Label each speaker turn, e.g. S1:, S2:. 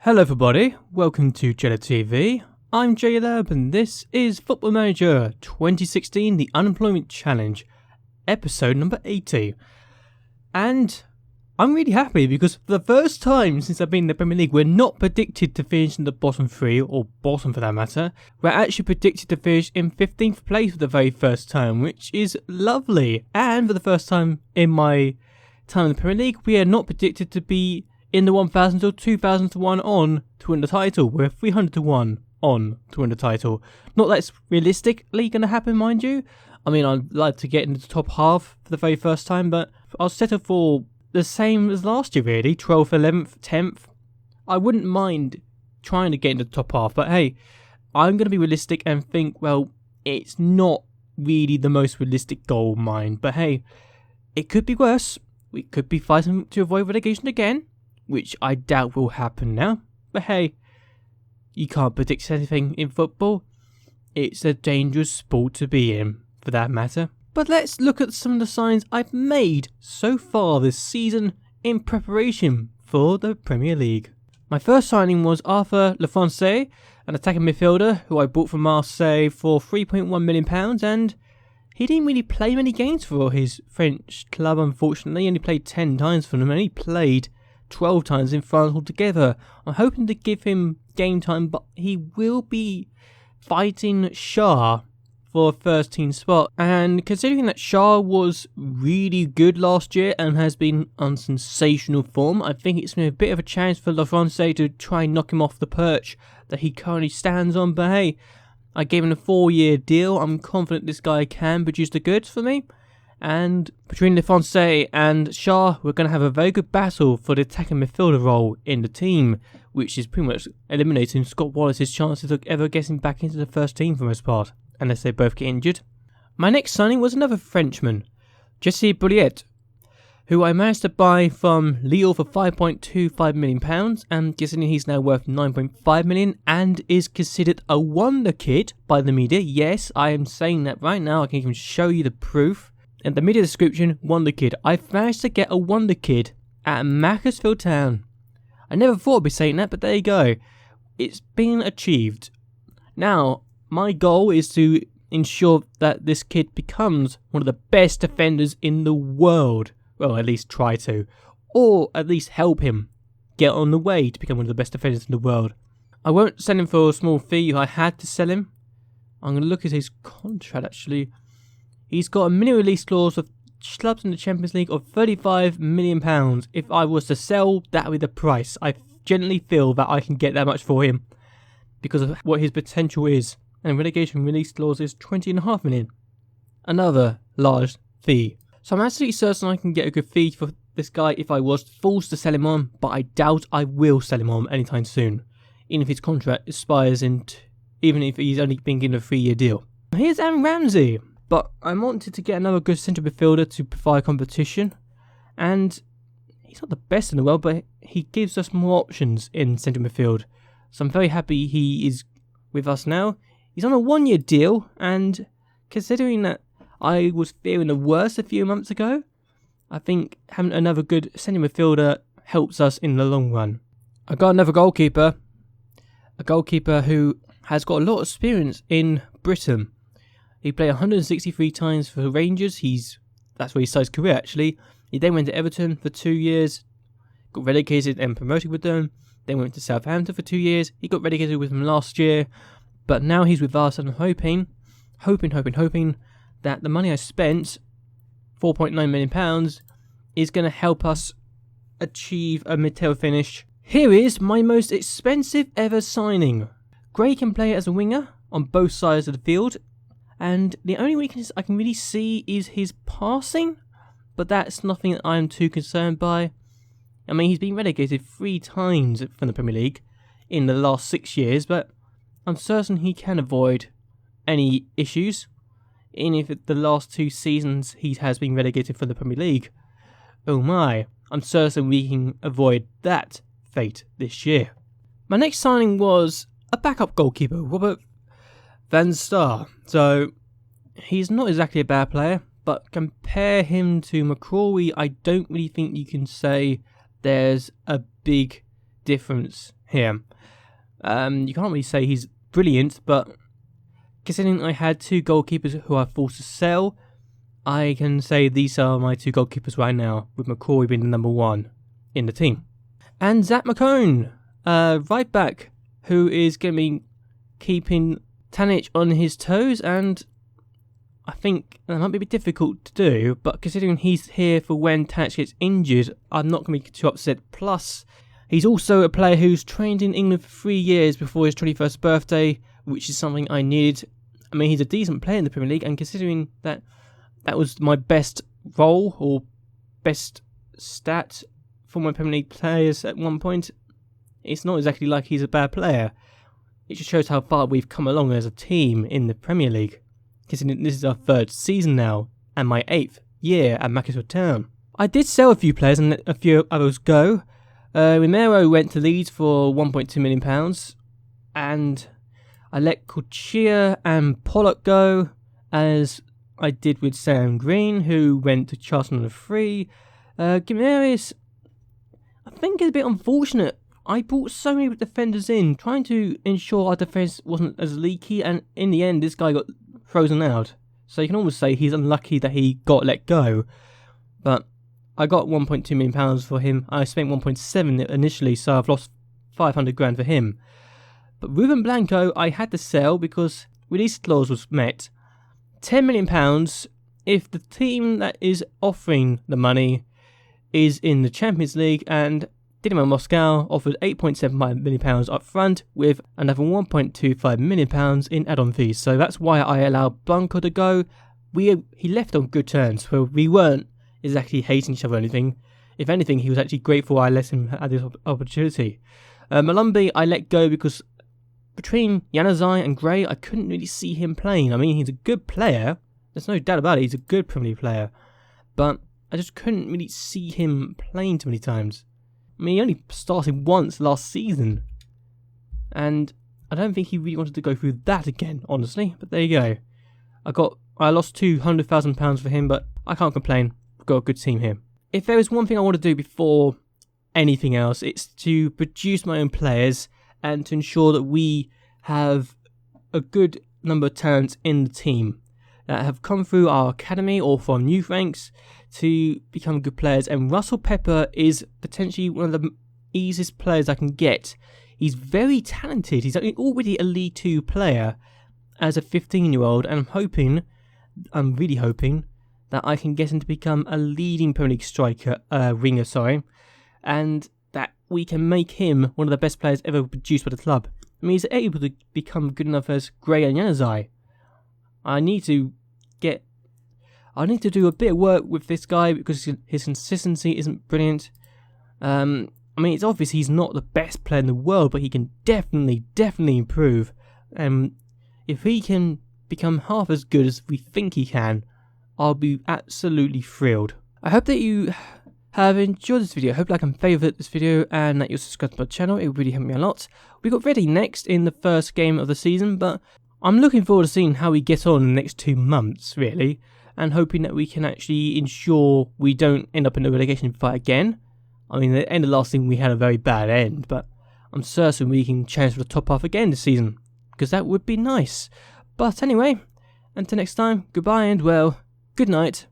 S1: Hello everybody, welcome to JLABTV. I'm JLAB and this is Football Manager 2016 The Unemployment Challenge, episode number 80. And I'm really happy because for the first time since I've been in the Premier League, we're not predicted to finish in the bottom three, or bottom for that matter. We're actually predicted to finish in 15th place for the very first time, which is lovely. And for the first time in my time in the Premier League, we are not predicted to be in the 1,000 or 2,000 to 1 on to win the title. We're 300 to 1 on to win the title. Not that's realistically going to happen, mind you. I mean, I'd like to get into the top half for the very first time, but I'll settle for the same as last year, really. 12th, 11th, 10th. I wouldn't mind trying to get into the top half, but hey, I'm going to be realistic and think, well, it's not really the most realistic goal of mine. But hey, it could be worse. We could be fighting to avoid relegation again, which I doubt will happen now. But hey, you can't predict anything in football. It's a dangerous sport to be in, for that matter. But let's look at some of the signs I've made so far this season in preparation for the Premier League. My first signing was Arthur Lefrançais, an attacking midfielder who I bought from Marseille for £3.1 million, and he didn't really play many games for his French club, unfortunately. He only played 10 times for them, and he played 12 times in France altogether. I'm hoping to give him game time, but he will be fighting Shah for a first team spot. And considering that Shah was really good last year and has been on sensational form, I think it's been a bit of a chance for Lefrançais to try and knock him off the perch that he currently stands on. But hey, I gave him a 4-year deal. I'm confident this guy can produce the goods for me. And between Lefrançais and Shah, we're going to have a very good battle for the attacking midfielder role in the team, which is pretty much eliminating Scott Wallace's chances of ever getting back into the first team for the most part, unless they both get injured. My next signing was another Frenchman, Jesse Bouliet, who I managed to buy from Lille for £5.25 million, and considering he's now worth £9.5 million and is considered a wonder kid by the media. Yes, I am saying that right now. I can even show you the proof. In the media description, wonder kid. I've managed to get a wonder kid at Macclesfield Town. I never thought I'd be saying that, but there you go. It's been achieved. Now, my goal is to ensure that this kid becomes one of the best defenders in the world. Well, at least try to. Or at least help him get on the way to become one of the best defenders in the world. I won't sell him for a small fee. I had to sell him. I'm going to look at his contract, actually. He's got a minimum release clause of clubs in the Champions League of £35 million. If I was to sell, that would be the price. I genuinely feel that I can get that much for him because of what his potential is. And relegation release clause is £20.5 million. Another large fee. So I'm absolutely certain I can get a good fee for this guy if I was forced to sell him on, but I doubt I will sell him on anytime soon. Even if his contract expires even if he's only been given a 3-year deal. Here's Aaron Ramsey. But I wanted to get another good central midfielder to provide competition. And he's not the best in the world, but he gives us more options in central midfield. So I'm very happy he is with us now. He's on a 1-year deal, and considering that I was fearing the worst a few months ago, I think having another good central midfielder helps us in the long run. I got another goalkeeper. A goalkeeper who has got a lot of experience in Britain. He played 163 times for Rangers. That's where he started his career, actually. He then went to Everton for 2 years, got relegated and promoted with them. Then went to Southampton for 2 years. He got relegated with them last year. But now he's with us, and I'm hoping that the money I spent, £4.9 million, is going to help us achieve a mid-table finish. Here is my most expensive ever signing. Gray can play as a winger on both sides of the field. And the only weakness I can really see is his passing, but that's nothing that I'm too concerned by. I mean, he's been relegated 3 times from the Premier League in the last 6 years, but I'm certain he can avoid any issues, even if the last 2 seasons he has been relegated from the Premier League. Oh my, I'm certain we can avoid that fate this year. My next signing was a backup goalkeeper, Robert Van Star. So he's not exactly a bad player, but compare him to McCrory, I don't really think you can say there's a big difference here. You can't really say he's brilliant, but considering I had 2 goalkeepers who I forced to sell, I can say these are my 2 goalkeepers right now, with McCoy being the number 1 in the team. And Zach McCone, right back, who is going to be keeping Tanic on his toes, and I think that might be a bit difficult to do, but considering he's here for when Tanic gets injured, I'm not going to be too upset. Plus, he's also a player who's trained in England for 3 years before his 21st birthday, which is something I needed. I mean, he's a decent player in the Premier League, and considering that that was my best role or best stat for my Premier League players at one point, it's not exactly like he's a bad player. It just shows how far we've come along as a team in the Premier League, considering this is our 3rd season now, and my 8th year at Macclesfield Town. I did sell a few players and let a few others go. Romero went to Leeds for £1.2 million, and I let Kuchia and Pollock go, as I did with Sam Green, who went to Charlton on a free. Gimenez, I think it's a bit unfortunate. I brought so many defenders in, trying to ensure our defence wasn't as leaky, and in the end, this guy got frozen out. So you can almost say he's unlucky that he got let go. But I got £1.2 million for him. I spent 1.7 initially, so I've lost 500 grand for him. But Ruben Blanco, I had to sell because release clause was met. £10 million if the team that is offering the money is in the Champions League, and Dynamo Moscow offered £8.75 million up front with another £1.25 million in add-on fees. So that's why I allowed Blanco to go. He left on good terms, so we weren't exactly hating each other or anything. If anything, he was actually grateful I let him have this opportunity. Malumbi I let go because between Januzaj and Gray, I couldn't really see him playing. I mean, he's a good player. There's no doubt about it. He's a good Premier League player. But I just couldn't really see him playing too many times. I mean, he only started once last season. And I don't think he really wanted to go through that again, honestly. But there you go. I lost £200,000 for him, but I can't complain. We've got a good team here. If there is one thing I want to do before anything else, it's to produce my own players and to ensure that we have a good number of talents in the team that have come through our academy or from youth ranks to become good players. And Russell Pepper is potentially one of the easiest players I can get. He's very talented. He's already a League 2 player as a 15-year-old, and I'm really hoping that I can get him to become a leading Premier League winger, and that we can make him one of the best players ever produced by the club. I mean, he's able to become good enough as Gray and Januzaj. I need to do a bit of work with this guy because his consistency isn't brilliant. I mean, it's obvious he's not the best player in the world, but he can definitely improve. If he can become half as good as we think he can, I'll be absolutely thrilled. I hope that you have enjoyed this video. I hope you like and favourite this video and that you'll subscribe to my channel. It would really help me a lot. We got ready next in the first game of the season, but I'm looking forward to seeing how we get on in the next 2 months, really, and hoping that we can actually ensure we don't end up in a relegation fight again. I mean, at the end of last season we had a very bad end, but I'm certain we can challenge for the top half again this season, because that would be nice. But anyway, until next time, goodbye and, well, good night.